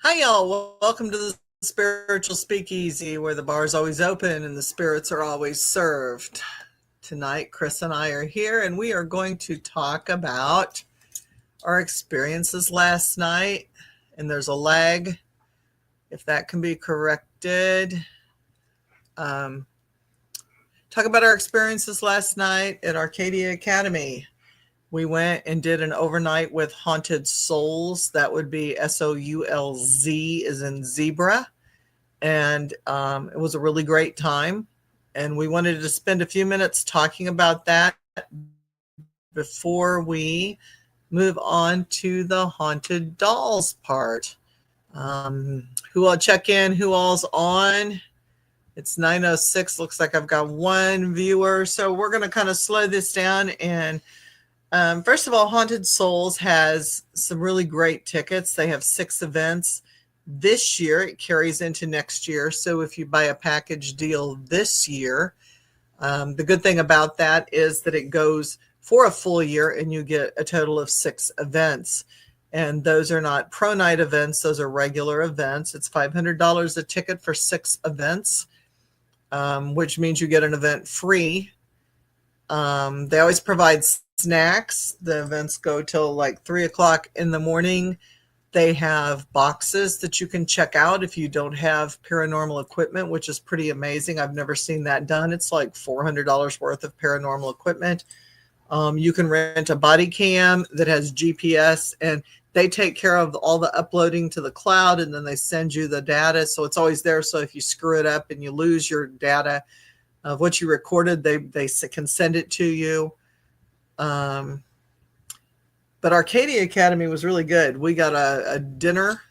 Hi, y'all. Welcome to the Spiritual Speakeasy, where the bar is always open and the spirits are always served. Tonight, Chris and I are here, and we are going to talk about our experiences last night. And there's a lag, if that can be corrected. Talk about our experiences last night at Arcadia Academy. We went and did an overnight with Haunted Souls. That would be SOULZ as in zebra. And it was a really great time. And we wanted to spend a few minutes talking about that before we move on to the haunted dolls part. Who all check in? Who all's on? It's 9:06. Looks like I've got one viewer. So we're going to kind of slow this down and first of all, Haunted Souls has some really great tickets. They have 6 events this year. It carries into next year. So if you buy a package deal this year, the good thing about that is that it goes for a full year and you get a total of 6 events. And those are not pro night events. Those are regular events. It's $500 a ticket for 6 events, which means you get an event free. They always provide snacks. The events go till like 3:00 in the morning. They have boxes that you can check out if you don't have paranormal equipment, which is pretty amazing. I've never seen that done. It's like $400 worth of paranormal equipment. You can rent a body cam that has GPS, and they take care of all the uploading to the cloud, and then they send you the data. So it's always there. So if you screw it up and you lose your data of what you recorded, they can send it to you. But Arcadia Academy was really good. We got a dinner.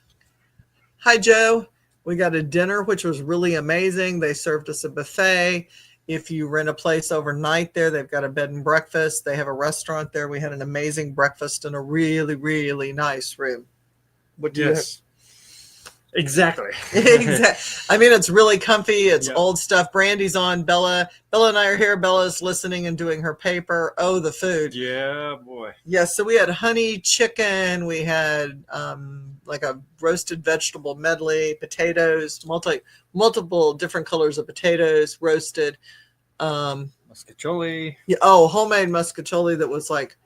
Hi, Joe. We got a dinner, which was really amazing. They served us a buffet. If you rent a place overnight there, they've got a bed and breakfast. They have a restaurant there. We had an amazing breakfast in a really, really nice room. What do you have? Exactly. I mean, it's really comfy. It's old stuff. Brandy's on. Bella and I are here. Bella's listening and doing her paper. Oh, the food. Yeah, boy. Yes. So we had honey chicken. We had like a roasted vegetable medley, potatoes, multiple different colors of potatoes roasted. Muscatoli. Yeah, homemade muscatoli that was like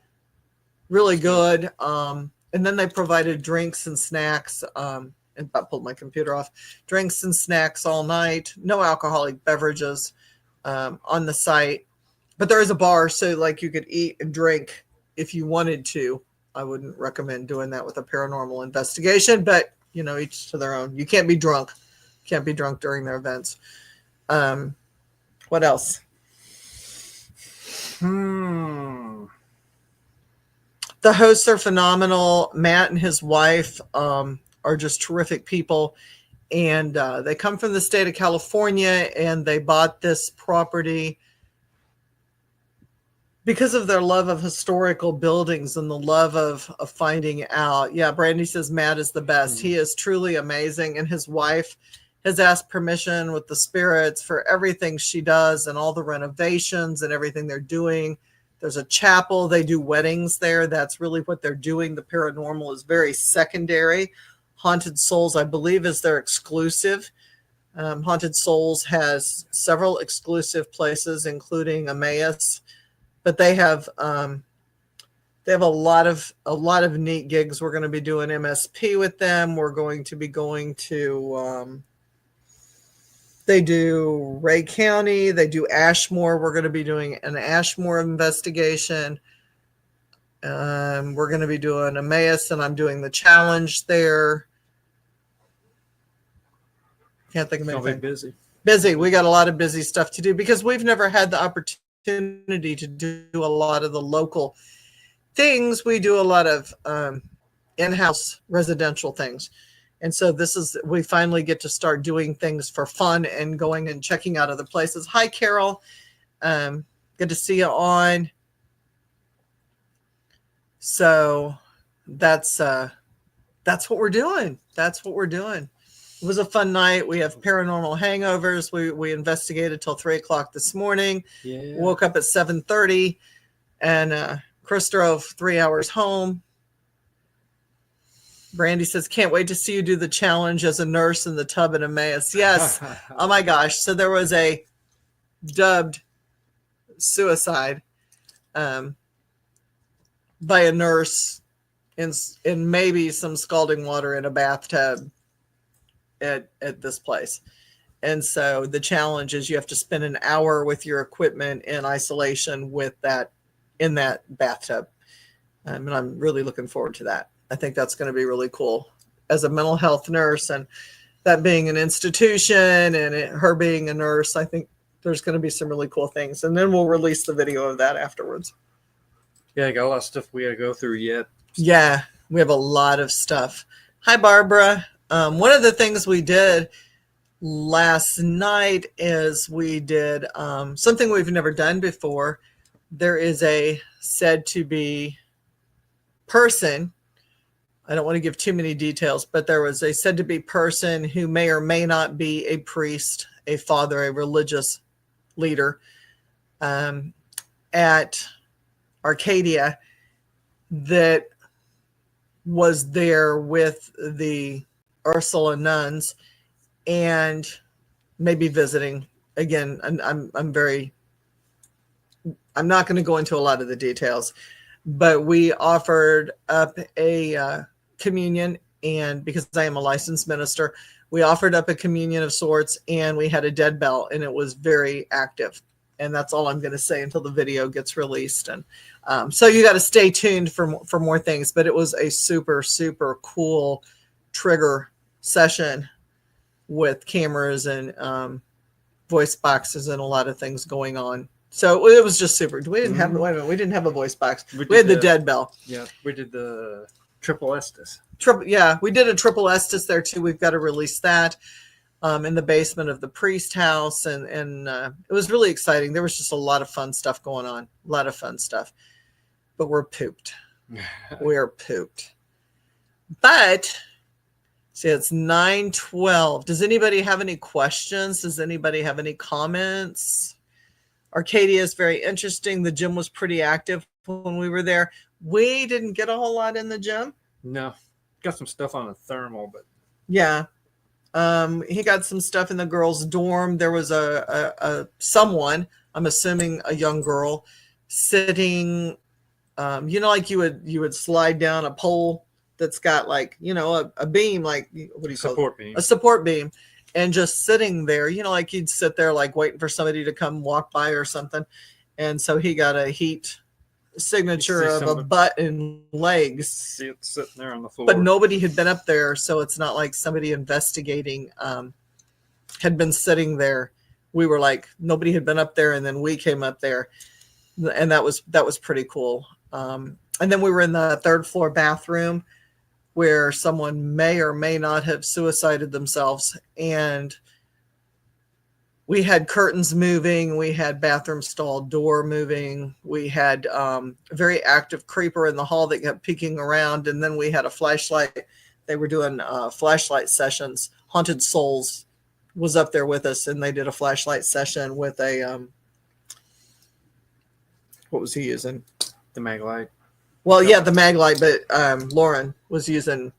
really good. And then they provided drinks and snacks. And I pulled my computer off. Drinks and snacks all night. No alcoholic beverages on the site. But there is a bar, so like you could eat and drink if you wanted to. I wouldn't recommend doing that with a paranormal investigation, but, each to their own. You can't be drunk. Can't be drunk during their events. What else? The hosts are phenomenal. Matt and his wife are just terrific people, and they come from the state of California, and they bought this property because of their love of historical buildings and the love of finding out. Yeah, Brandy says Matt is the best. He is truly amazing, and his wife has asked permission with the spirits for everything she does and all the renovations and everything they're doing. There's a chapel. They do weddings there. That's really what they're doing. The paranormal is very secondary. Haunted Souls, I believe, is their exclusive. Haunted Souls has several exclusive places, including Emmaus, but they have a lot of neat gigs. We're going to be doing MSP with them. We're going to be going to they do Ray County. They do Ashmore. We're going to be doing an Ashmore investigation. We're going to be doing Emmaus, and I'm doing the challenge there. Can't think of anything. Busy. We got a lot of busy stuff to do because we've never had the opportunity to do a lot of the local things. We do a lot of in-house residential things. And so we finally get to start doing things for fun and going and checking out other places. Hi, Carol. Good to see you on. So that's what we're doing. That's what we're doing. It was a fun night. We have paranormal hangovers. We investigated till 3:00 this morning. Yeah. Woke up at 7:30, and Chris drove 3 hours home. Brandy says, can't wait to see you do the challenge as a nurse in the tub in Emmaus. Yes. Oh my gosh. So there was a dubbed suicide by a nurse in maybe some scalding water in a bathtub at this place. And so the challenge is you have to spend an hour with your equipment in isolation with that in that bathtub. And I'm really looking forward to that. I think that's going to be really cool as a mental health nurse, and that being an institution and her being a nurse. I think there's going to be some really cool things. And then we'll release the video of that afterwards. Yeah, I got a lot of stuff we got to go through yet. Yeah, we have a lot of stuff. Hi, Barbara. One of the things we did last night is we did something we've never done before. There is a said to be person. I don't want to give too many details, but there was a said to be person who may or may not be a priest, a father, a religious leader at Arcadia that was there with the Ursula nuns and maybe visiting again. I'm not going to go into a lot of the details, but we offered up a communion, and because I am a licensed minister, we offered up a communion of sorts, and we had a dead bell, and it was very active. And that's all I'm going to say until the video gets released. And so you got to stay tuned for more things. But it was a super, super cool trigger session with cameras and voice boxes and a lot of things going on. So it was just super. We didn't have wait a minute, we didn't have a voice box. We had the dead bell. Yeah, we did the triple Estes. We did a triple Estes there too. We've got to release that. In the basement of the priest house, and it was really exciting. There was just a lot of fun stuff going on, a lot of fun stuff, but we're pooped. We're pooped. But see, it's 9:12. Does anybody have any questions? Does anybody have any comments? Arcadia is very interesting. The gym was pretty active when we were there. We didn't get a whole lot in the gym. No, got some stuff on a thermal, but yeah. He got some stuff in the girls' dorm. There was a someone, I'm assuming a young girl, sitting, like you would slide down a pole that's got like, a beam, like what do you call support beam? A support beam, and just sitting there, like you'd sit there like waiting for somebody to come walk by or something. And so he got a heat signature of a butt and legs. See it sitting there on the floor. But nobody had been up there, so it's not like somebody investigating had been sitting there. We were like, nobody had been up there, and then we came up there, and that was pretty cool. And then we were in the third floor bathroom where someone may or may not have suicided themselves, and we had curtains moving. We had bathroom stall door moving. We had a very active creeper in the hall that kept peeking around. And then we had a flashlight. They were doing flashlight sessions. Haunted Souls was up there with us, and they did a flashlight session with a, what was he using? The mag light. Well, yeah, the mag light, but Lauren was using.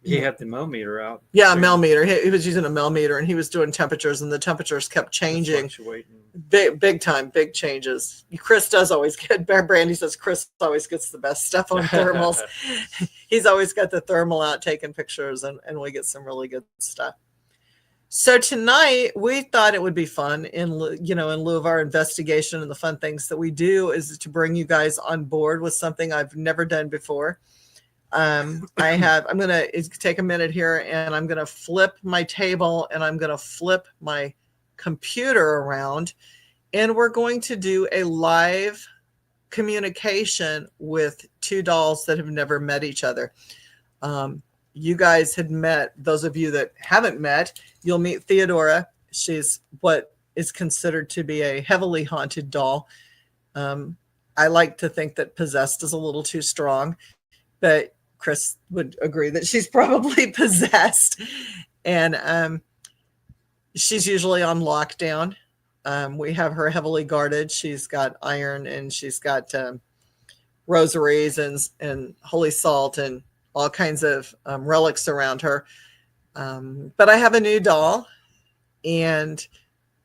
He had the millimeter out. Yeah, a millimeter. He was using a millimeter, and he was doing temperatures, and the temperatures kept changing. Big time, big changes. Chris does always get, Brandy says Chris always gets the best stuff on thermals. He's always got the thermal out taking pictures, and we get some really good stuff. So tonight we thought it would be fun in lieu of our investigation and the fun things that we do is to bring you guys on board with something I've never done before. I'm going to take a minute here, and I'm going to flip my table, and I'm going to flip my computer around, and we're going to do a live communication with two dolls that have never met each other. You guys had met, those of you that haven't met, you'll meet Theodora. She's what is considered to be a heavily haunted doll. I like to think that possessed is a little too strong, but Chris would agree that she's probably possessed. And she's usually on lockdown. We have her heavily guarded. She's got iron, and she's got rosaries and holy salt and all kinds of relics around her. But I have a new doll, and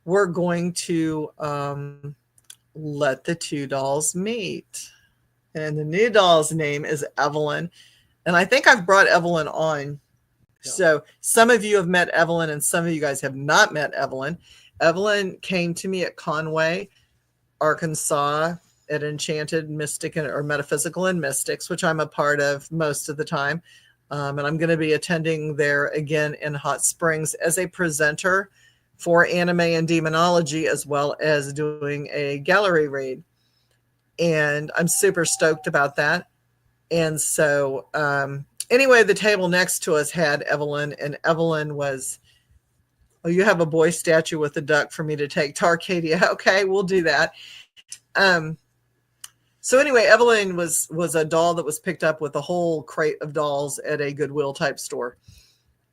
we're going to let the two dolls meet. And the new doll's name is Evelyn. And I think I've brought Evelyn on. Yeah. So some of you have met Evelyn and some of you guys have not met Evelyn. Evelyn came to me at Conway, Arkansas, at Enchanted Mystic or Metaphysical and Mystics, which I'm a part of most of the time. And I'm going to be attending there again in Hot Springs as a presenter for anime and demonology, as well as doing a gallery read. And I'm super stoked about that. And so anyway, the table next to us had Evelyn, and Evelyn was, oh, you have a boy statue with a duck for me to take to Arcadia. Okay, we'll do that. So anyway, Evelyn was a doll that was picked up with a whole crate of dolls at a Goodwill type store.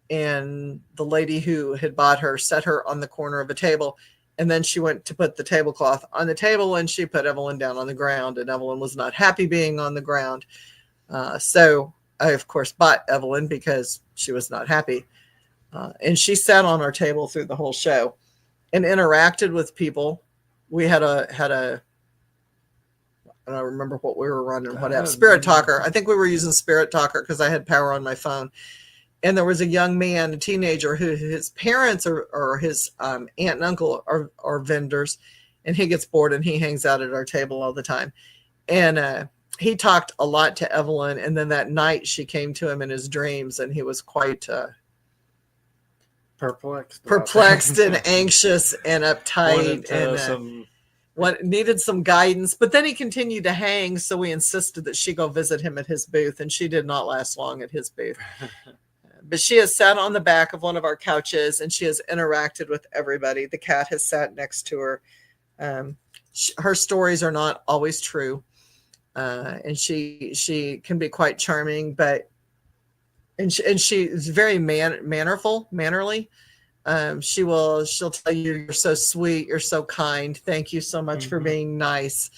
And the lady who had bought her set her on the corner of a table. And then she went to put the tablecloth on the table, and she put Evelyn down on the ground. And Evelyn was not happy being on the ground. So I, of course, bought Evelyn because she was not happy. And she sat on our table through the whole show and interacted with people. We had a I don't remember what we were running, whatever. Spirit Talker. I think we were using Spirit Talker because I had power on my phone. And there was a young man, a teenager, who his parents or his aunt and uncle are vendors, and he gets bored and he hangs out at our table all the time. And he talked a lot to Evelyn, and then that night she came to him in his dreams, and he was quite perplexed and anxious and uptight, and needed some guidance. But then he continued to hang, so we insisted that she go visit him at his booth, and she did not last long at his booth. But she has sat on the back of one of our couches, and she has interacted with everybody. The cat has sat next to her. Her stories are not always true, and she can be quite charming, but she is very mannerly. She'll tell you, you're so sweet, you're so kind, thank you so much for being nice.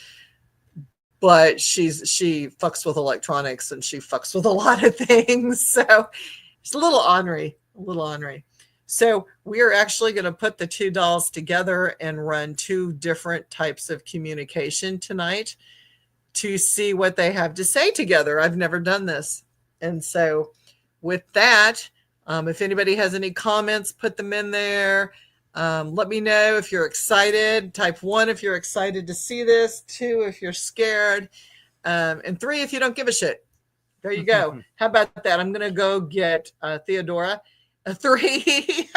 But she fucks with electronics, and she fucks with a lot of things. So it's a little ornery. So we are actually going to put the two dolls together and run two different types of communication tonight to see what they have to say together. I've never done this. And so with that, if anybody has any comments, put them in there. Let me know if you're excited. Type 1 if you're excited to see this. 2 if you're scared. And 3 if you don't give a shit. There you go. How about that? I'm going to go get Theodora. 3.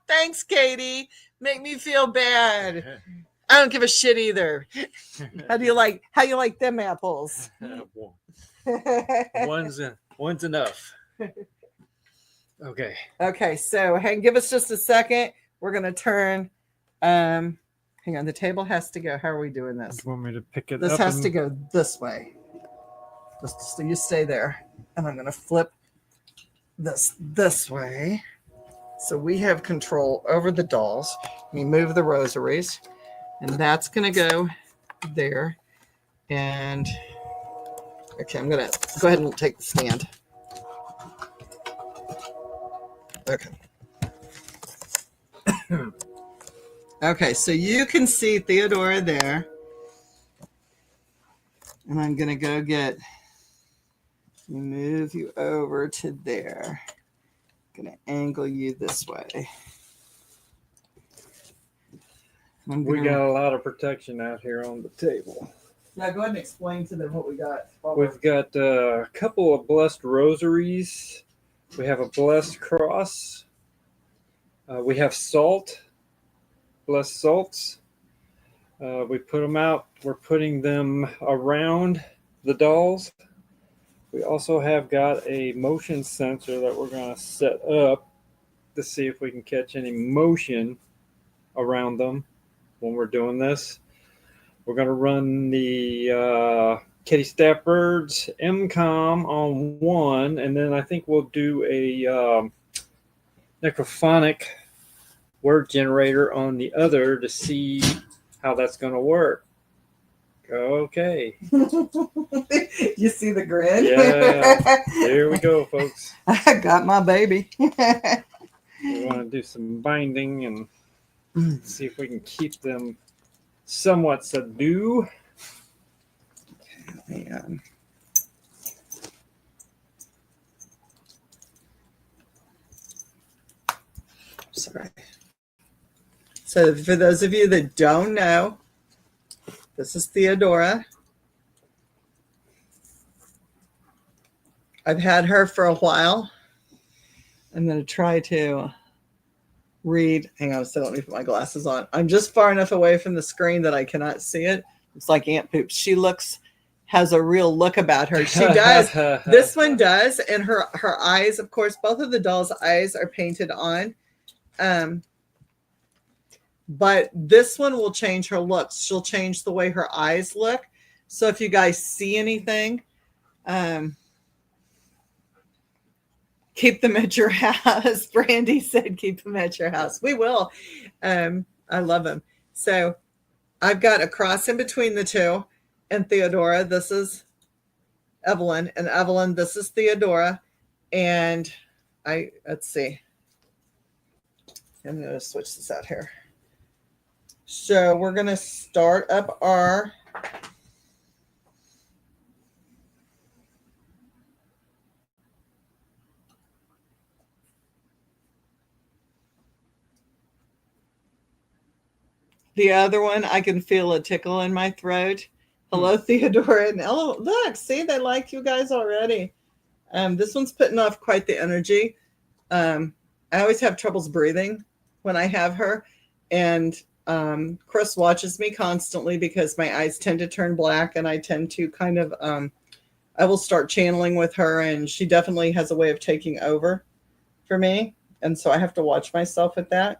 Thanks, Katie. Make me feel bad. I don't give a shit either. How you like them apples? One's enough. Okay, so give us just a second. We're going to turn. Hang on, the table has to go. How are we doing this? You want me to pick it this up? This has to go this way. So you stay there. And I'm going to flip this way. So we have control over the dolls. We move the rosaries. And that's going to go there. And, okay, I'm going to go ahead and take the stand. Okay. Okay, so you can see Theodora there. And I'm going to move you over to there. I'm going to angle you this way. We got a lot of protection out here on the table. Yeah, go ahead and explain to them what we got. We've got a couple of blessed rosaries. We have a blessed cross. We have blessed salts. We put them out. We're putting them around the dolls. We also have got a motion sensor that we're going to set up to see if we can catch any motion around them when we're doing this. We're going to run the Kitty Stafford's MCOM on one, and then I think we'll do a necrophonic word generator on the other to see how that's going to work. Okay. You see the grin? Yeah. Here we go, folks. I got my baby. We want to do some binding and see if we can keep them somewhat subdued. Man. Sorry. So for those of you that don't know, this is Theodora. I've had her for a while. I'm going to try to read. Hang on a second. Let me put my glasses on. I'm just far enough away from the screen that I cannot see it. It's like Aunt Poops. She has a real look about her. She does. This one does. And her eyes, of course, both of the dolls' eyes are painted on. But this one will change her looks. She'll change the way her eyes look. So if you guys see anything, keep them at your house. Brandy said, keep them at your house. We will. I love them. So I've got a cross in between the two. And Theodora, this is Evelyn. And Evelyn, this is Theodora. And let's see. I'm going to switch this out here. So we're going to start up our the other one. I can feel a tickle in my throat. Hello, Theodora and Ella. Look, see, they like you guys already. This one's putting off quite the energy. I always have troubles breathing when I have her. And Chris watches me constantly because my eyes tend to turn black, and I tend to kind of, I will start channeling with her, and she definitely has a way of taking over for me. And so I have to watch myself with that.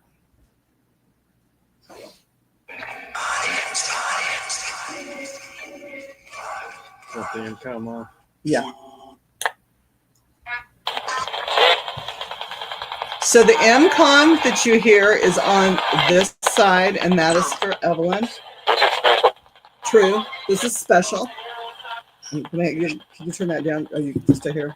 Something come on. Yeah. So the M-com that you hear is on this side, and that is for Evelyn. True. This is special. Can you turn that down? Oh, you can stay here.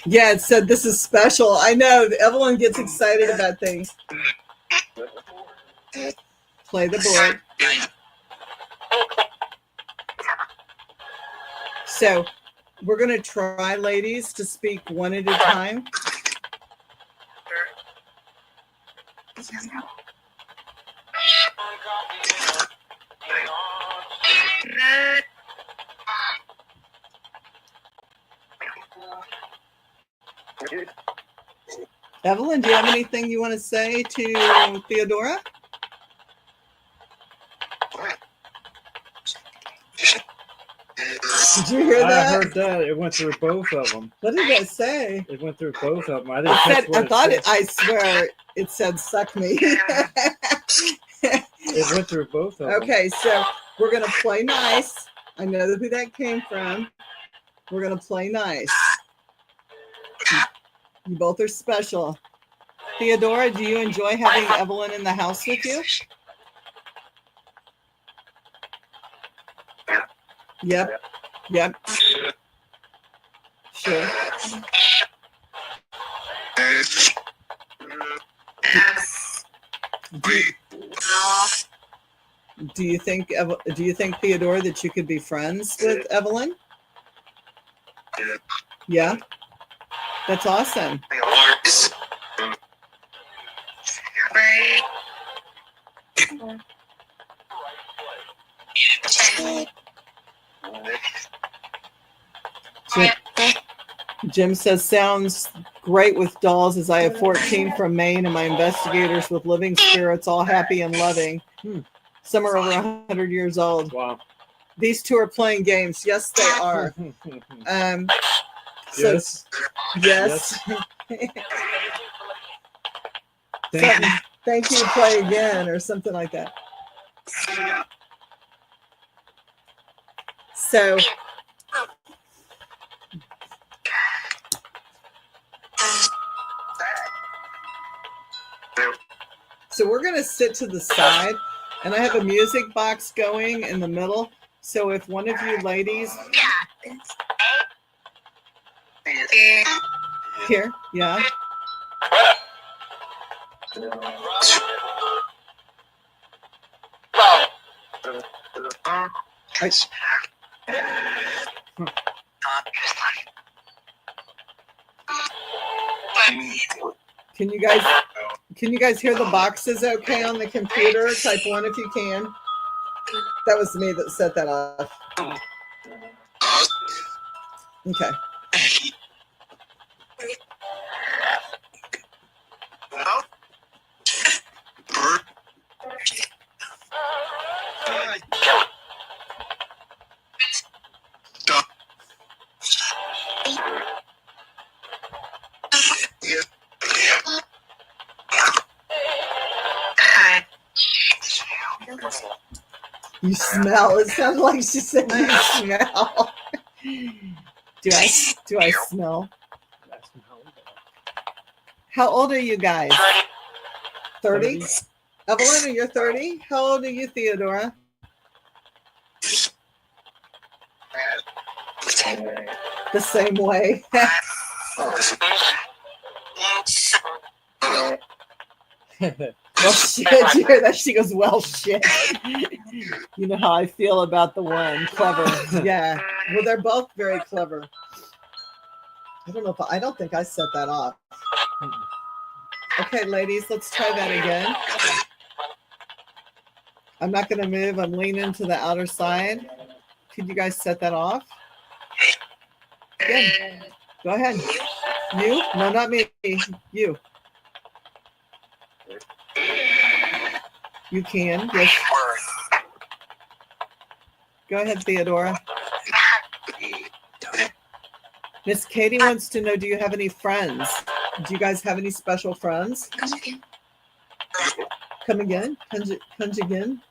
Yeah, it said this is special. I know. Evelyn gets excited about things. Play the board. So we're going to try, ladies, to speak one at a time. Evelyn, do you have anything you want to say to Theodora? Did you hear that? I heard that. It went through both of them. What did it say? It went through both of them. I swear it said suck me. It went through both of them. Okay, so we're going to play nice. I know who that came from. We're going to play nice. You both are special. Theodora, do you enjoy having Evelyn in the house with you? Yep. Yep. Sure. Do you think Theodora that you could be friends with Evelyn? Yeah. That's awesome. Jim says, sounds great with dolls, as I have 14 from Maine and my investigators with living spirits, all happy and loving. Some are over 100 years old. Wow. These two are playing games. Yes, they are. Yes. Yes. Thank you, play again, or something like that. So we're going to sit to the side, and I have a music box going in the middle. So if one of you ladies here, yeah. Can you guys hear the boxes okay on the computer? Type 1 if you can. That was me that set that off. Okay. You smell. It sounded like she said you smell. Do I smell? How old are you guys? 30? Evelyn, you're 30? How old are you, Theodora? The same way. Well, shit, you hear that? She goes, well, shit. You know how I feel about the one. Clever. Yeah. Well, they're both very clever. I don't think I set that off. Okay, ladies, let's try that again. I'm not going to move. I'm leaning to the outer side. Could you guys set that off? Good. Go ahead. You? No, not me. You. You can. Yes. Go ahead, Theodora. Miss Katie wants to know, do you have any friends? Do you guys have any special friends? Come again? Come again?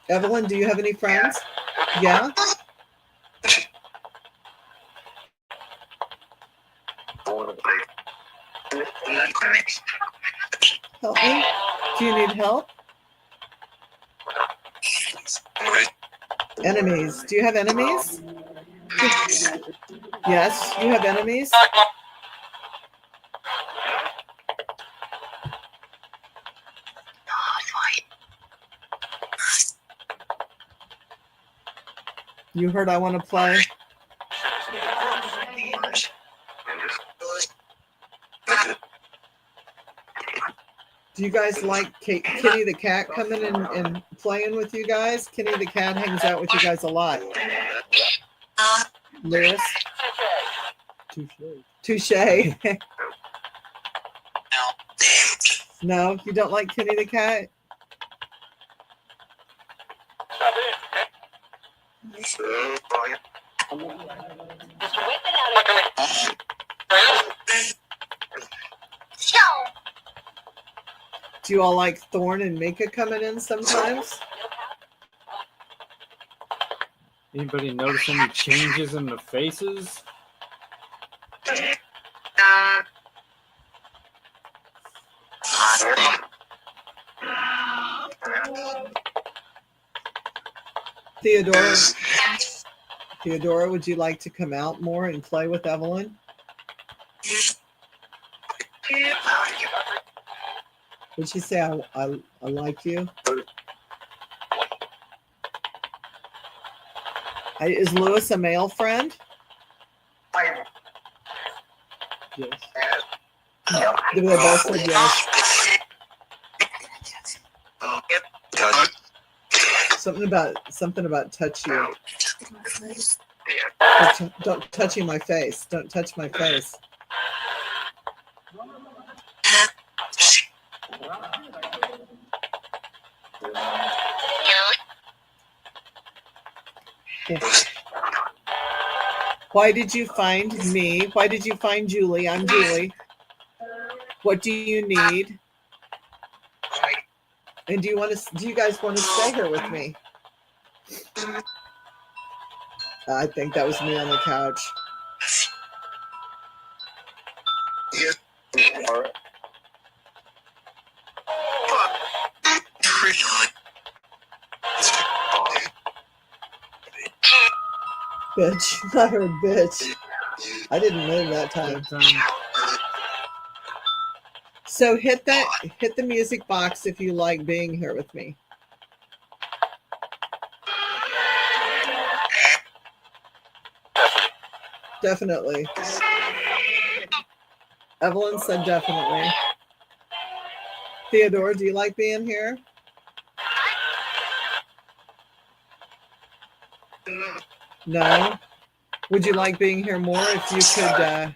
Evelyn, do you have any friends? Yeah? Help me? Do you need help? Enemies. Do you have enemies? Yes, you have enemies? You heard I want to play? Do you guys like Kitty the cat coming in and playing with you guys? Kitty the cat hangs out with you guys a lot. Lewis? Touche. No, you don't like Kitty the cat? Do you all like Thorn and Mika coming in sometimes? Anybody notice any changes in the faces? Theodora, would you like to come out more and play with Evelyn? Would she say, I like you? Is Lewis a male friend? Yes. They both said yes. Something about touch you. Don't touching my face. Don't touch my face. Why did you find me? Why did you find Julie? I'm Julie. What do you need? And do you guys want to stay here with me? I think that was me on the couch. Bitch. I heard bitch. I didn't move that time. So hit the music box if you like being here with me. Definitely. Evelyn said definitely. Theodore, do you like being here? No. Would you like being here more if you could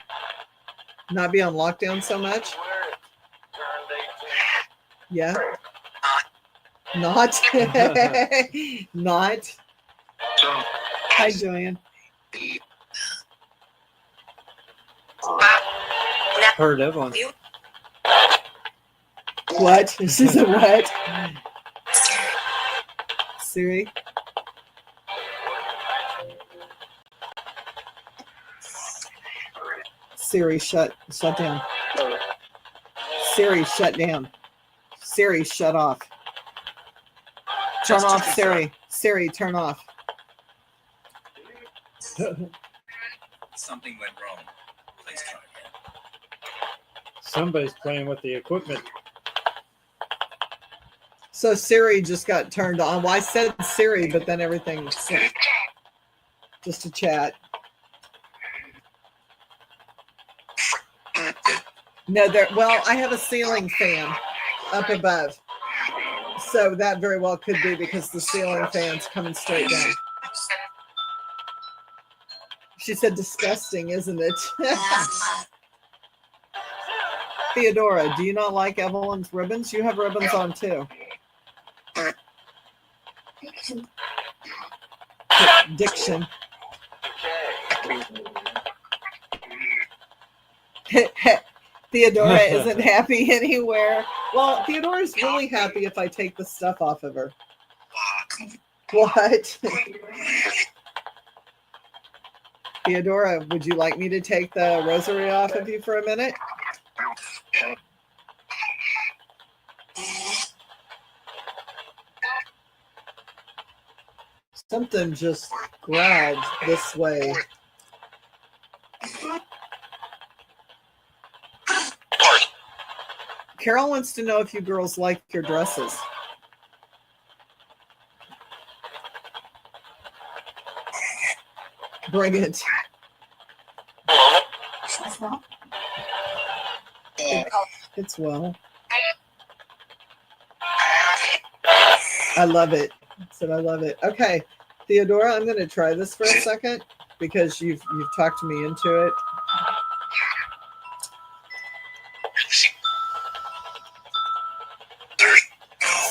not be on lockdown so much? Yeah. Not. Not. Hi, Joanne. Heard Evelyn. What? She said what? Siri? Siri, shut down. Siri, shut down. Siri, shut off. Turn off Siri. Siri, turn off. Something went wrong. Please try again. Somebody's playing with the equipment. So Siri just got turned on. Well, I said Siri, but then everything just a chat. No, well, I have a ceiling fan up above. So that very well could be because the ceiling fan's coming straight down. She said disgusting, isn't it? Theodora, do you not like Evelyn's ribbons? You have ribbons on too. Diction. Theodora isn't happy anywhere. Well, Theodora's really happy if I take the stuff off of her. What? Theodora, would you like me to take the rosary off of you for a minute? Something just grabbed this way. Carol wants to know if you girls like your dresses. Bring it. It's well. I love it. Said I love it. Okay, Theodora, I'm going to try this for a second because you've talked me into it.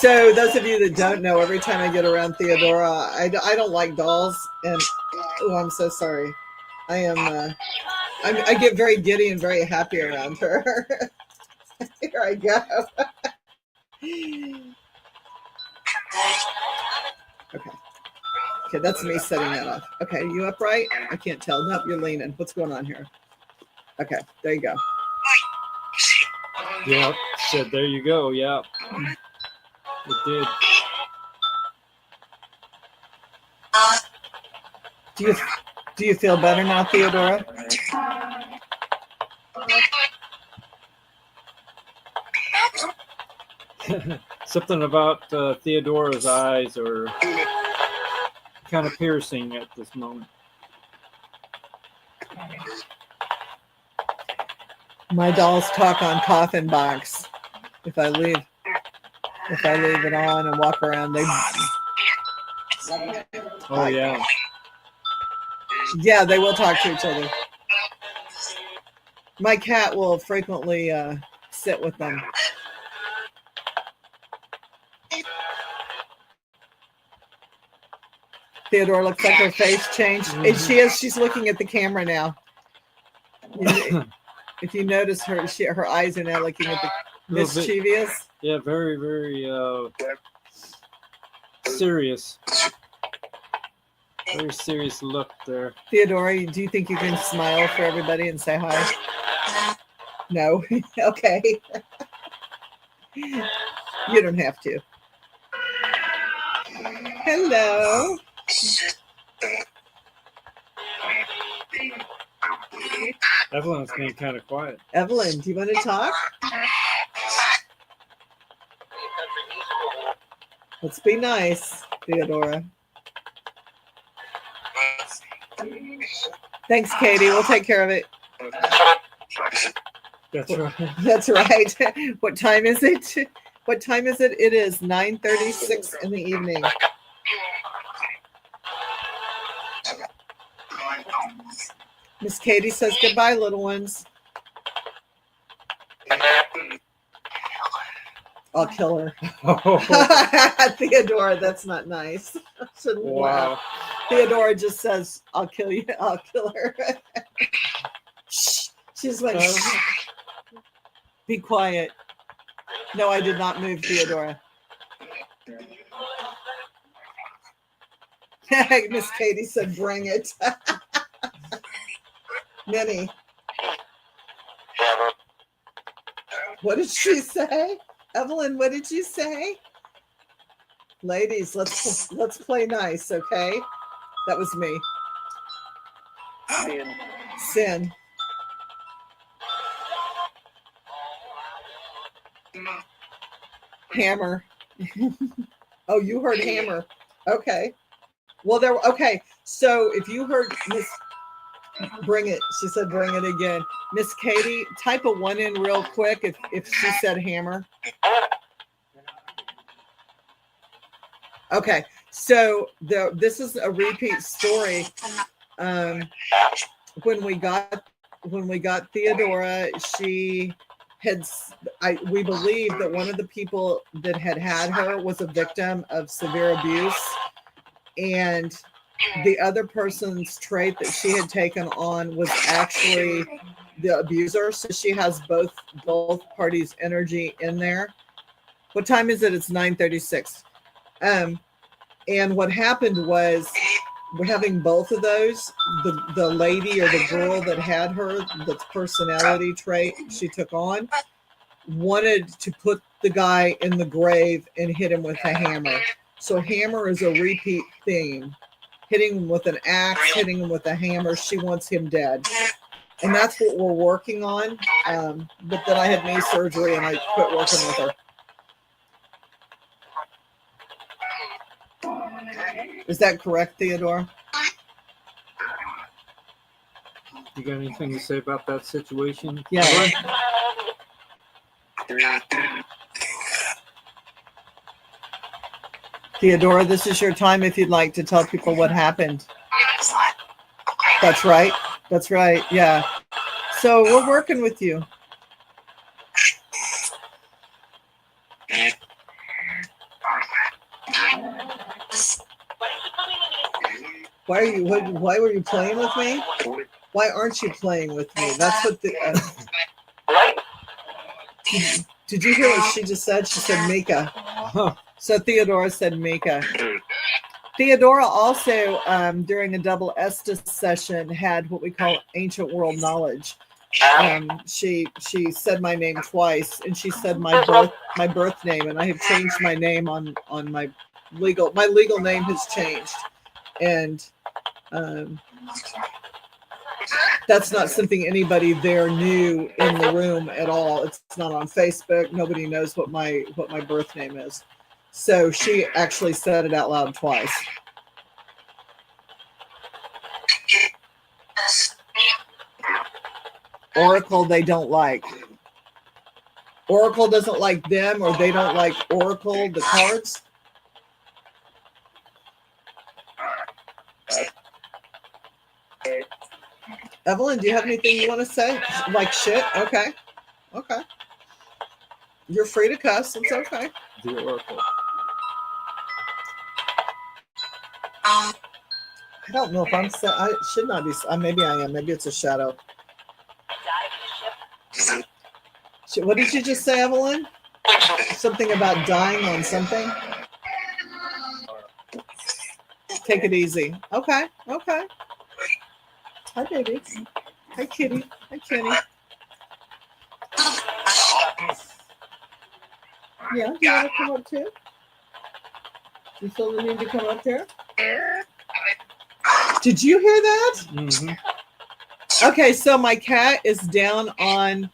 So those of you that don't know, every time I get around Theodora, I don't like dolls, and oh, I'm so sorry. I get very giddy and very happy around her. Here I go. Okay, that's me setting that off. Okay, you upright? I can't tell. Nope, you're leaning. What's going on here? Okay, there you go. Yep, said there you go. Yep. It did. Do you feel better now, Theodora? Something about Theodora's eyes are kind of piercing at this moment. My dolls talk on coffin box. If I leave it on and walk around, they. Oh yeah. Yeah, they will talk to each other. My cat will frequently sit with them. Theodora looks like her face changed. And she's looking at the camera now. If you notice her eyes are now looking at the Little bit- mischievous. Yeah, very, very serious. Very serious look there. Theodora, do you think you can smile for everybody and say hi? No? Okay. You don't have to. Hello. Evelyn's being kind of quiet. Evelyn, do you want to talk? Let's be nice, Theodora. Thanks, Katie. We'll take care of it. That's right. That's right. What time is it? What time is it? It is 9:36 in the evening. Miss Katie says goodbye, little ones. I'll kill her. Oh, Theodora, that's not nice. Shouldn't wow. laugh. Theodora just says, I'll kill you. I'll kill her. Shh. She's like, be quiet. No, I did not move, Theodora. Miss Katie said, bring it. Minnie. What did she say? Evelyn, what did you say? Ladies, let's play nice, okay? That was me. Sin. Hammer. Oh, you heard hammer. Okay. Well, okay. So if you heard Miss, bring it. She said, bring it again. Miss Katie, type a 1 in real quick if she said hammer. Okay. So this is a repeat story. When we got Theodora, we believe that one of the people that had her was a victim of severe abuse, and the other person's trait that she had taken on was actually the abuser. So she has both parties' energy in there. What time is it? It's 9:36. And what happened was, we're having both of those. The lady or the girl that had her, the personality trait she took on, wanted to put the guy in the grave and hit him with a hammer. So hammer is a repeat theme. Hitting him with an axe, hitting him with a hammer. She wants him dead. And that's what we're working on. But then I had knee surgery and I quit working with her. Is that correct, Theodore? You got anything to say about that situation? Yeah. Theodora, this is your time if you'd like to tell people what happened. That's right. That's right. Yeah. So we're working with you. Why were you playing with me? Why aren't you playing with me? That's what did you hear what she just said? She said Mika. So Theodora said Mika. Theodora also, during a double Estes session, had what we call ancient world knowledge. She said my name twice, and she said my birth name, and I have changed my name on my legal name has changed, and that's not something anybody there knew in the room at all. It's not on Facebook. Nobody knows what my birth name is. So she actually said it out loud twice. Oracle they don't like. Oracle doesn't like them, or they don't like Oracle, the cards. Evelyn, do you have anything you want to say? Like shit? Okay. Okay. You're free to cuss. It's okay. The Oracle. I don't know if I should not be. Maybe I am. Maybe it's a shadow. What did you just say, Evelyn? Something about dying on something? Take it easy. Okay. Okay. Hi, baby. Hi, kitty. Hi, kitty. Yeah, do you want to come up too? Do you feel the need to come up there? Did you hear that? Mm-hmm. Okay, so my cat is down on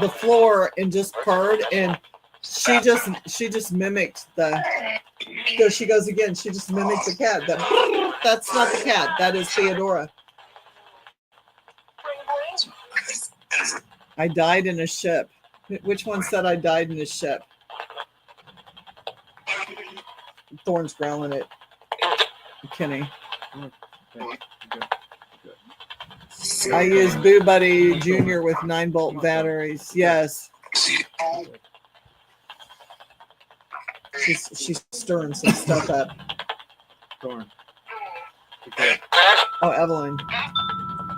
the floor and just purred, and she just mimicked the. There she goes again. She just mimicked the cat. That's not the cat. That is Theodora. I died in a ship. Which one said I died in a ship? Thorn's growling at Kenny. I use Boo Buddy Jr. with 9-volt batteries. Yes. She's stirring some stuff up. Thorn. Oh, Evelyn.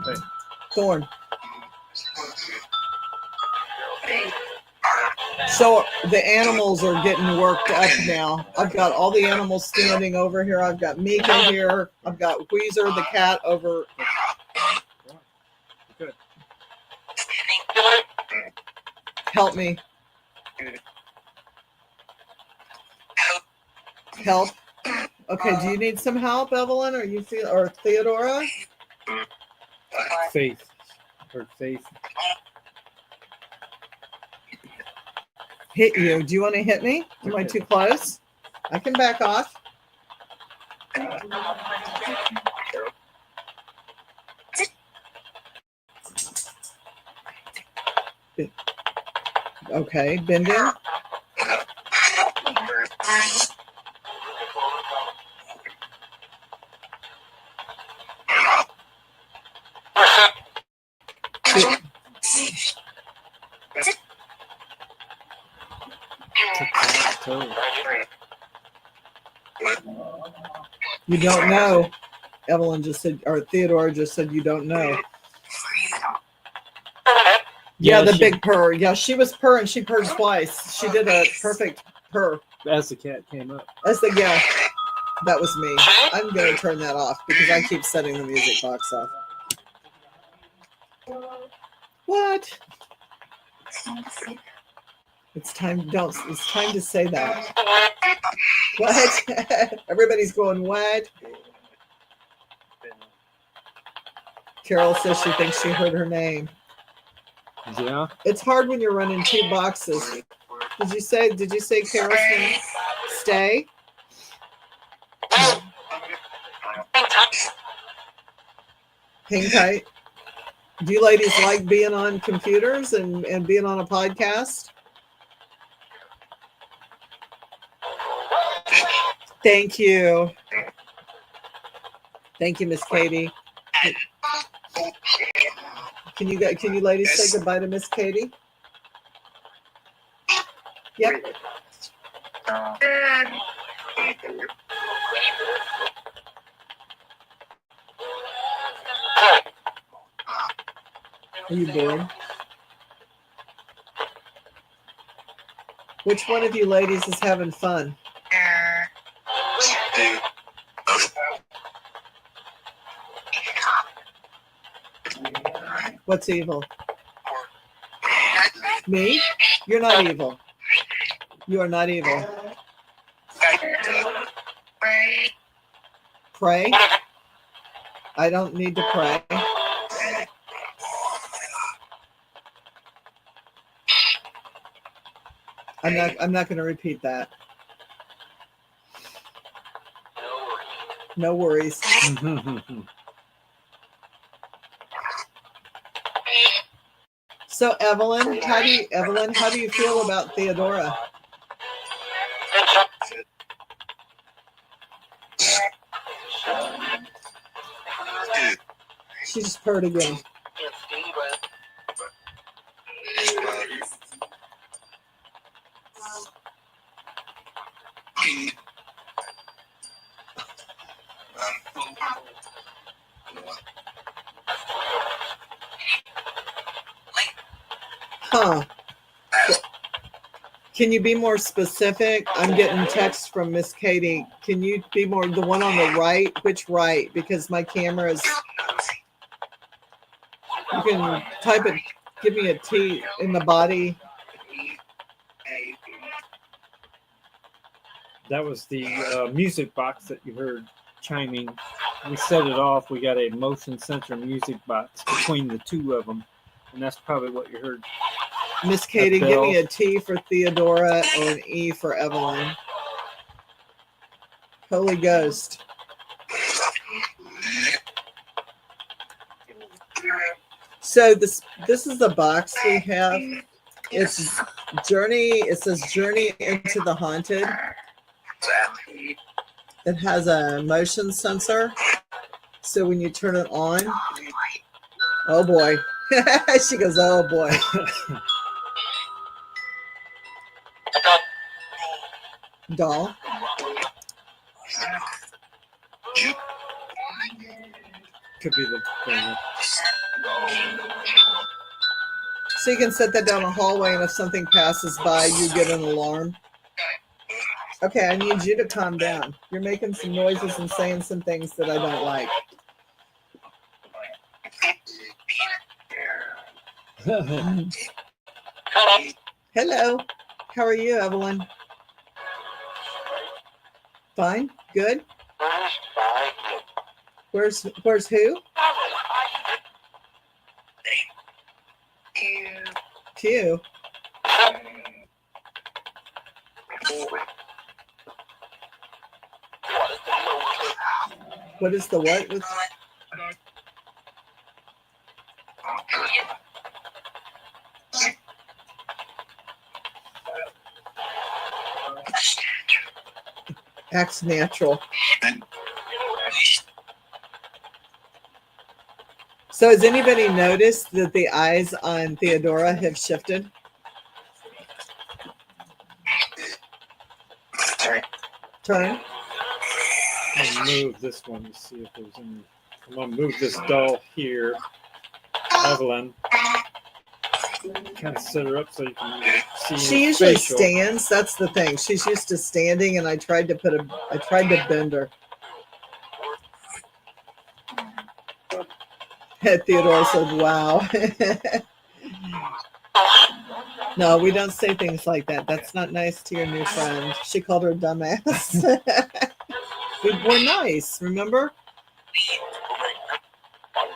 Hey. Thorn. So the animals are getting worked up now. I've got all the animals standing over here. I've got Mika here. I've got Weezer, the cat, over. Good. Help me. Help. Okay, do you need some help, Evelyn? Or Theodora? Faith. Or faith. Hit you. Do you want to hit me? Am I too close? I can back off. Okay, bend in. You don't know. Evelyn just said, or Theodora just said, you don't know. Yeah, the big purr. Yeah, she was purring. She purred twice. She did a perfect purr. As the cat came up. Yeah, that was me. I'm going to turn that off because I keep setting the music box off. What? It's time. It's time to say that. What? Everybody's going, what? Carol says she thinks she heard her name. Yeah. It's hard when you're running two boxes. Did you say Carol's name? Stay? Hang tight. Do you ladies like being on computers and being on a podcast? Thank you. Thank you, Miss Katie. Can you ladies say goodbye to Miss Katie? Yep. Are you bored? Which one of you ladies is having fun? What's evil? Me? You're not evil. You are not evil. Pray? I don't need to pray. I'm not going to repeat that. No worries. So Evelyn, how do you feel about Theodora? She just purred again. Huh. Can you be more specific? I'm getting text from Miss Katie. Can you be more, the one on the right? Which right? Because my camera is, you can type it, give me a T in the body. That was the music box that you heard chiming. We set it off. We got a motion sensor music box between the two of them. And that's probably what you heard. Miss Katie, give me a T for Theodora or an E for Evelyn. Holy Ghost. So this is the box we have. It's Journey. It says Journey into the Haunted. It has a motion sensor. So when you turn it on, oh boy. She goes, oh boy. Doll. Could be the thing. So you can set that down a hallway, and if something passes by, you get an alarm. Okay, I need you to calm down. You're making some noises and saying some things that I don't like. Hello. How are you, Evelyn? Fine? Good? Where's who? Q. What is the what? Acts natural. So has anybody noticed that the eyes on Theodora have shifted? Turn. I'll move this one to see if there's any. I'm going to move this doll here. Evelyn. Kind of set her up so you can see. She usually facial. stands. That's the thing. She's used to standing, and I tried to bend her. Theodore said, wow. No, we don't say things like that. That's not nice to your new friend. She called her dumbass. We're nice, remember?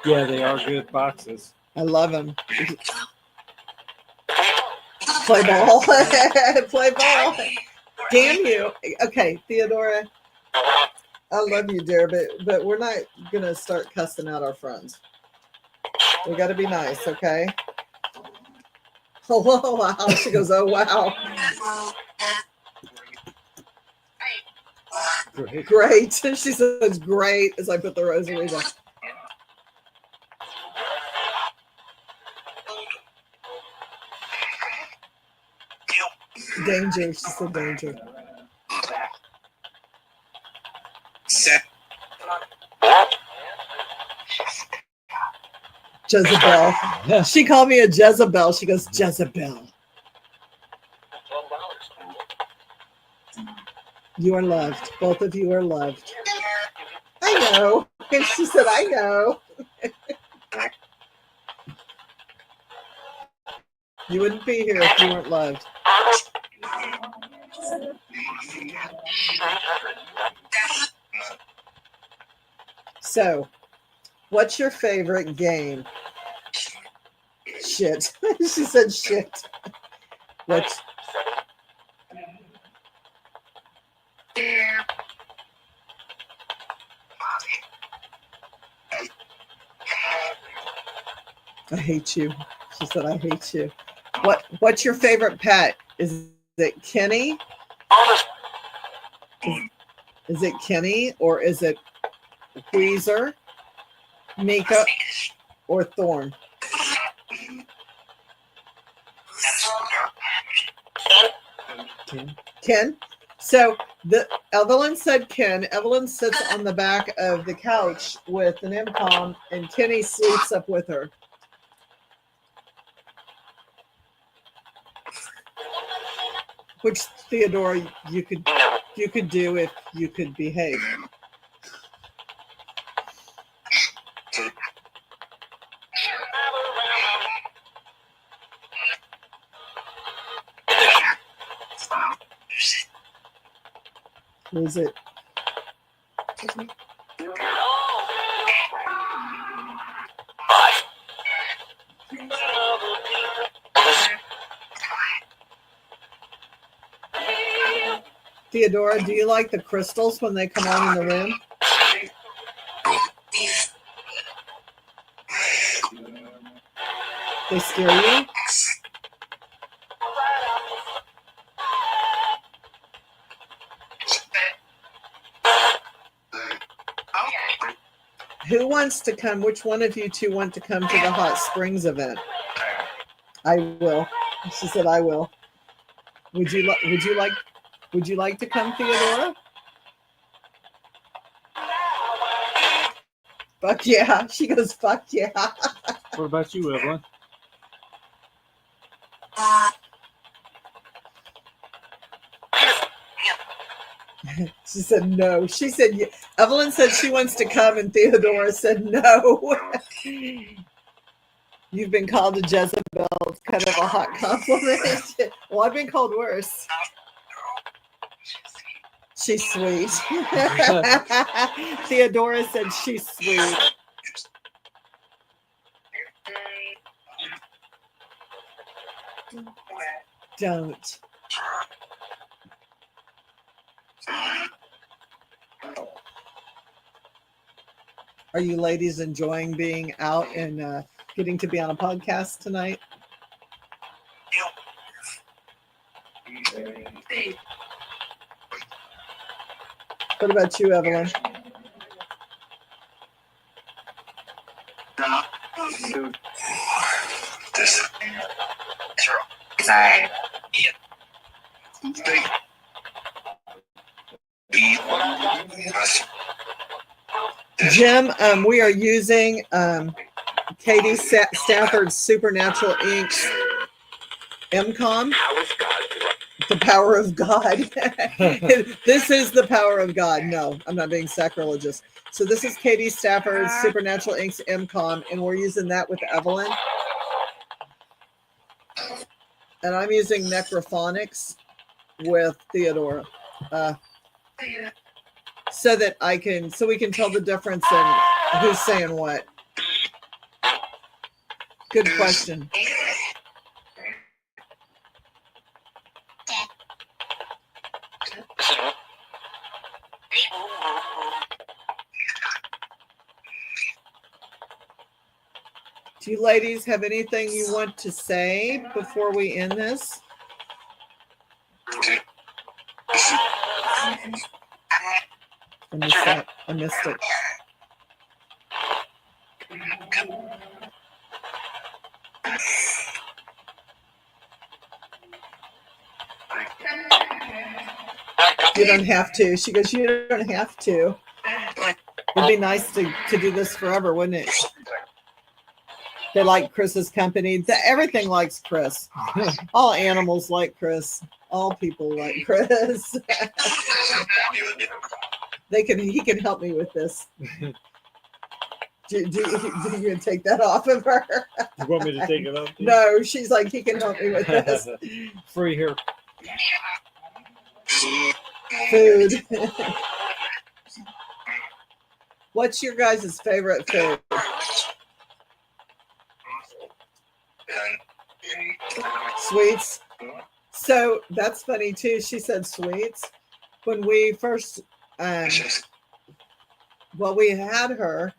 Yeah, they are good boxes. I love them. Play ball. Play ball. Damn you. Okay, Theodora. I love you, dear, but we're not going to start cussing out our friends. We got to be nice, okay? Oh, wow. She goes, oh, wow. Great. She says, great, as I put the rosary down. Danger. She said danger. Jezebel. She called me a Jezebel. She goes, Jezebel. You are loved. Both of you are loved. I know. And she said, I know. You wouldn't be here if you weren't loved. So, what's your favorite game? Shit. She said shit. What's... I hate you. She said, I hate you. What's your favorite pet? Is it Kenny? Is it Kenny or is it Weezer, Mika, or Thorn? Ken. So Evelyn said Ken. Evelyn sits on the back of the couch with an MCOM, and Kenny sleeps up with her. which Theodora you could do if you could behave. Who is it? Theodora, do you like the crystals when they come on in the room? They scare you? Who wants to come? Which one of you two want to come to the Hot Springs event? I will. She said, I will. Would you like to come, Theodora? Fuck yeah. She goes, fuck yeah. What about you, Evelyn? She said no. She said, Evelyn said she wants to come, and Theodora said no. You've been called a Jezebel. It's kind of a hot compliment. Well, I've been called worse. She's sweet. Theodora said she's sweet. Don't. Are you ladies enjoying being out and getting to be on a podcast tonight? What about you, Evelyn? Jim, we are using Katie Stafford's Supernatural Inc.'s MCOM. The power of God. This is the power of God. No, I'm not being sacrilegious. So this is Katie Stafford's Supernatural Inc.'s MCOM, and we're using that with Evelyn. And I'm using Necrophonics with Theodora. So we can tell the difference in who's saying what. Good question. Do you ladies have anything you want to say before we end this? I missed it. You don't have to. She goes, you don't have to. It'd be nice to do this forever, wouldn't it? They like Chris's company. Everything likes Chris. All animals like Chris. All people like Chris. He can help me with this. Do you gonna take that off of her? You want me to take it off? No, she's like, he can help me with this. Free here. Food. What's your guys' favorite food? Sweets. So that's funny too. She said sweets. When we first, we had her,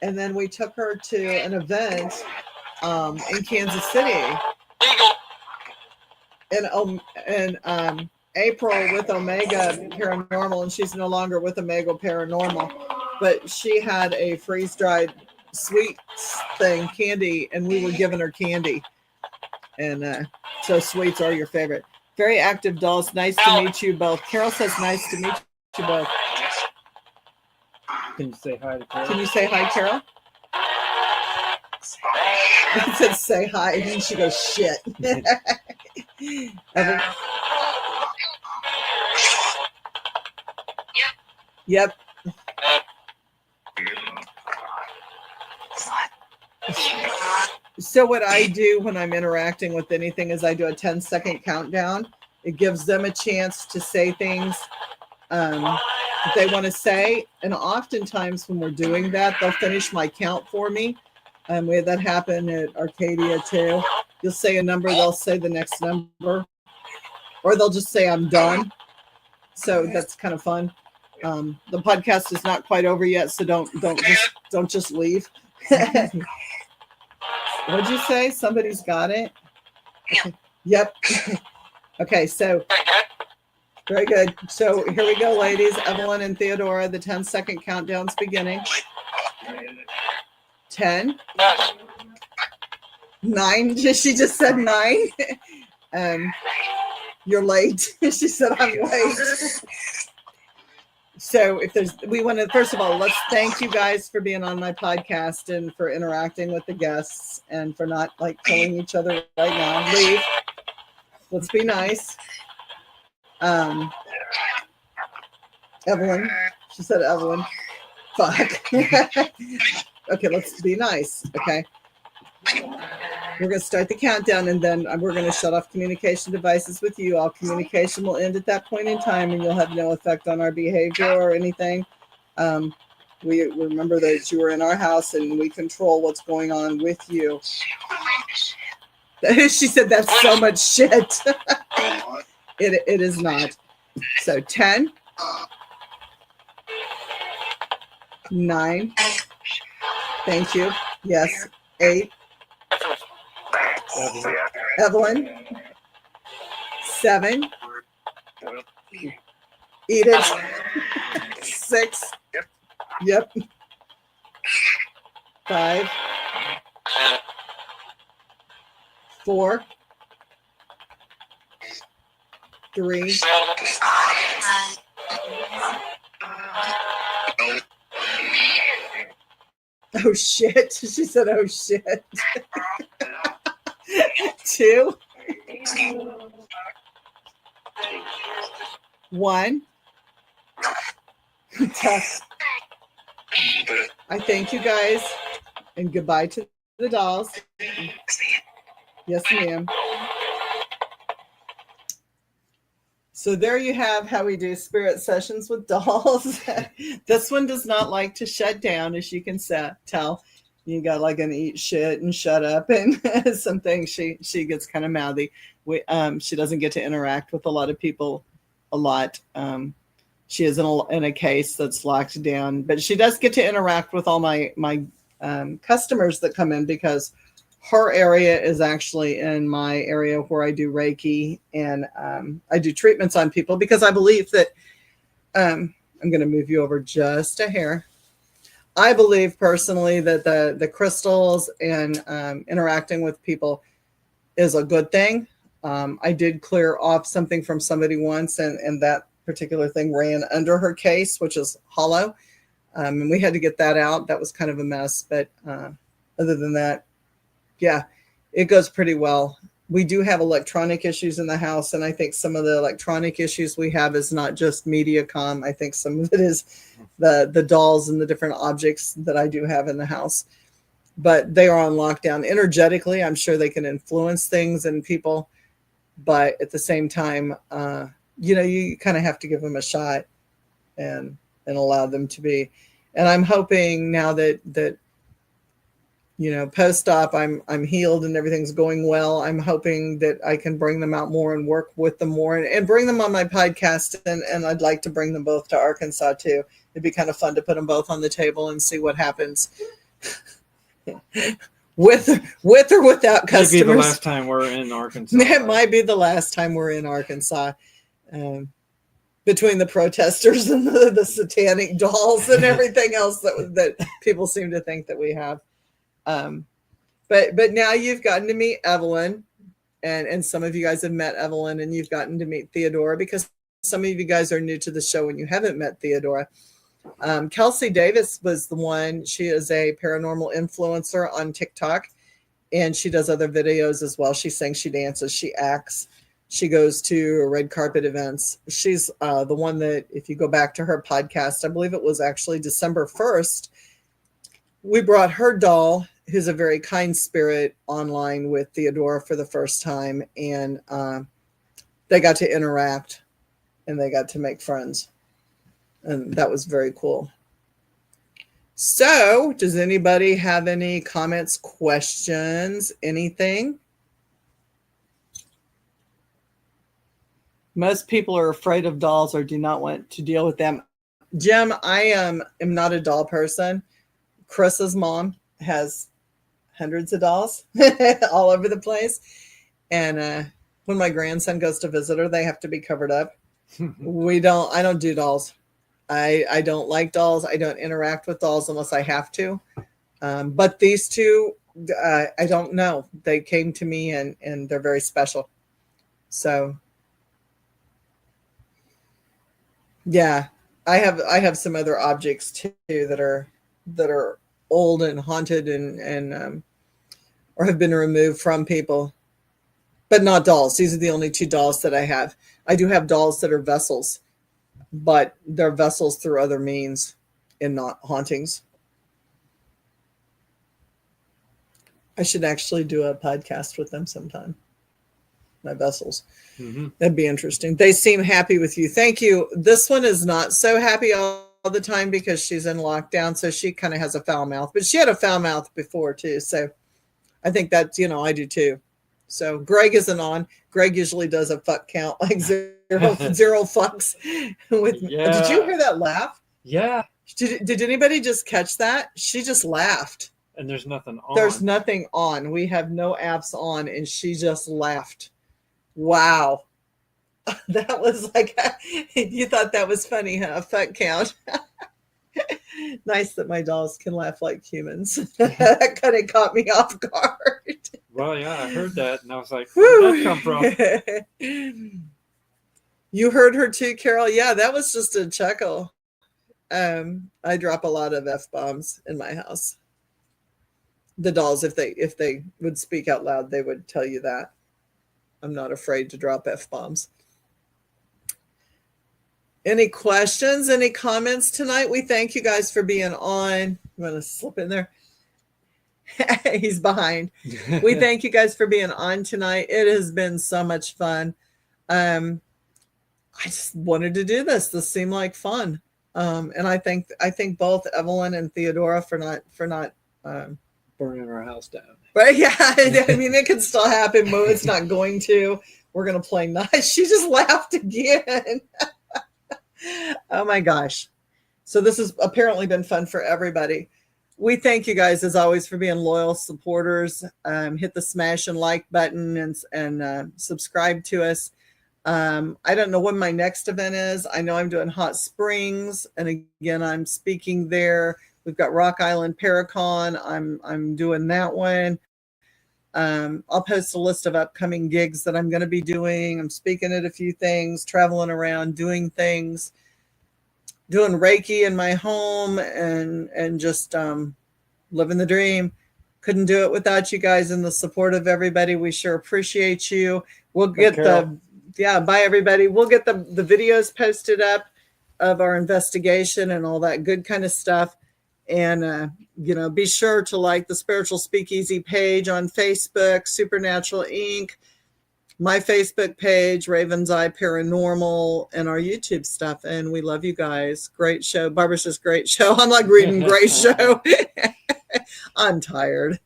and then we took her to an event in Kansas City. In April with Omega Paranormal, and she's no longer with Omega Paranormal, but she had a freeze-dried sweet thing, candy, and we were giving her candy. And so sweets are your favorite. Very active dolls. Nice to meet you both. Carol says nice to meet you both. Can you say hi to Carol? Can you say hi, Carol? It says say hi, and then she goes, shit. Yep. So what I do when I'm interacting with anything is I do a 10-second countdown. It gives them a chance to say things that they want to say. And oftentimes when we're doing that, they'll finish my count for me. We had that happen at Arcadia too. You'll say a number, they'll say the next number, or they'll just say I'm done. So that's kind of fun. The podcast is not quite over yet, so don't just leave. What'd you say? Somebody's got it? Okay. Yep. Okay, so very good. So here we go, ladies. Evelyn and Theodora, the 10-second countdown's beginning. 10. 9. She just said 9. You're late. She said I'm late. So we want to, first of all, let's thank you guys for being on my podcast and for interacting with the guests and for not like killing each other right now. Leave. Let's be nice. Evelyn. She said Evelyn. Fuck. Okay, let's be nice. Okay. We're going to start the countdown, and then we're going to shut off communication devices with you. All communication will end at that point in time, and you'll have no effect on our behavior or anything. We remember that you were in our house, and we control what's going on with you. She said that's so much shit. It is not. So 10, 9. Thank you. Yes. 8. Evelyn. 7. Eat it. 6. Yep. 5. 4. 3. Oh shit. She said, oh shit. 2. 1. Tough. I thank you guys and goodbye to the dolls. Yes, ma'am. So there you have how we do spirit sessions with dolls. This one does not like to shut down, as you can tell. You got like an eat shit and shut up and some things. She gets kind of mouthy. She doesn't get to interact with a lot of people a lot. She is in a case that's locked down, but she does get to interact with all my customers that come in, because her area is actually in my area where I do Reiki and I do treatments on people, because I believe that I'm going to move you over just a hair. I believe personally that the crystals and interacting with people is a good thing. I did clear off something from somebody once, and that particular thing ran under her case, which is hollow. And we had to get that out. That was kind of a mess. But other than that, yeah, it goes pretty well. We do have electronic issues in the house, and I think some of the electronic issues we have is not just MediaCom. I think some of it is the dolls and the different objects that I do have in the house. But they are on lockdown. Energetically, I'm sure they can influence things and people, but at the same time, you kind of have to give them a shot and allow them to be. And I'm hoping now that post-op, I'm healed and everything's going well. I'm hoping that I can bring them out more and work with them more and bring them on my podcast. And I'd like to bring them both to Arkansas too. It'd be kind of fun to put them both on the table and see what happens with or without customers. Maybe the last time we're in Arkansas. It might be the last time we're in Arkansas. Between the protesters and the satanic dolls and everything else that people seem to think that we have. But now you've gotten to meet Evelyn, and some of you guys have met Evelyn, and you've gotten to meet Theodora, because some of you guys are new to the show and you haven't met Theodora. Kelsey Davis was the one. She is a paranormal influencer on TikTok, and she does other videos as well. She sings, she dances, she acts. She goes to red carpet events. She's the one that, if you go back to her podcast, I believe it was actually December 1st, we brought her doll, who's a very kind spirit, online with Theodora for the first time. And they got to interact and they got to make friends. And that was very cool. So, does anybody have any comments, questions, anything? Most people are afraid of dolls or do not want to deal with them. Jim, I am not a doll person. Chris's mom has hundreds of dolls all over the place. And when my grandson goes to visit her, they have to be covered up. I don't do dolls. I don't like dolls. I don't interact with dolls unless I have to. But these two, I don't know. They came to me and they're very special. So, yeah, I have some other objects too that are old and haunted and or have been removed from people, but not dolls. These are the only two dolls that I have. I do have dolls that are vessels, but they're vessels through other means and not hauntings. I should actually do a podcast with them sometime. My vessels. Mm-hmm. That'd be interesting. They seem happy with you. Thank you. This one is not so happy all the time because she's in lockdown. So she kind of has a foul mouth, but she had a foul mouth before too. So I think that's, I do too. So Greg isn't on. Greg usually does a fuck count, like zero fucks with me. Yeah. Did you hear that laugh? Yeah. Did anybody just catch that? She just laughed. And there's nothing on. There's nothing on. We have no apps on, and she just laughed. Wow. That was like, you thought that was funny, huh? Fuck count. Nice that my dolls can laugh like humans. That kind of caught me off guard. Well, yeah, I heard that, and I was like, where did that come from? You heard her too, Carol? Yeah, that was just a chuckle. I drop a lot of F-bombs in my house. The dolls, if they would speak out loud, they would tell you that. I'm not afraid to drop F-bombs. Any questions, any comments tonight? We thank you guys for being on. I'm going to slip in there. He's behind. We thank you guys for being on tonight. It has been so much fun. I just wanted to do this. This seemed like fun. And I think both Evelyn and Theodora for not burning our house down. But yeah, I mean, it can still happen, but it's not going to. We're going to play nice. She just laughed again. Oh my gosh. So this has apparently been fun for everybody. We thank you guys as always for being loyal supporters. Hit the smash and like button and subscribe to us. I don't know when my next event is. I know I'm doing Hot Springs, and again, I'm speaking there. We've got Rock Island Paracon. I'm doing that one. I'll post a list of upcoming gigs that I'm going to be doing. I'm speaking at a few things, traveling around, doing things, doing Reiki in my home, and just living the dream. Couldn't do it without you guys and the support of everybody. We sure appreciate you. We'll get bye everybody. We'll get the videos posted up of our investigation and all that good kind of stuff. And, be sure to like the Spiritual Speakeasy page on Facebook, Supernatural Inc., my Facebook page, Raven's Eye Paranormal, and our YouTube stuff. And we love you guys. Great show. Barbara says, great show. I'm like reading great show. I'm tired.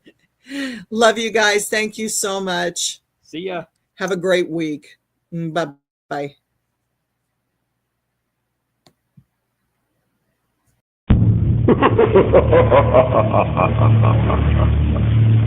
Love you guys. Thank you so much. See ya. Have a great week. Bye-bye. Ha ha ha ha ha ha ha ha ha.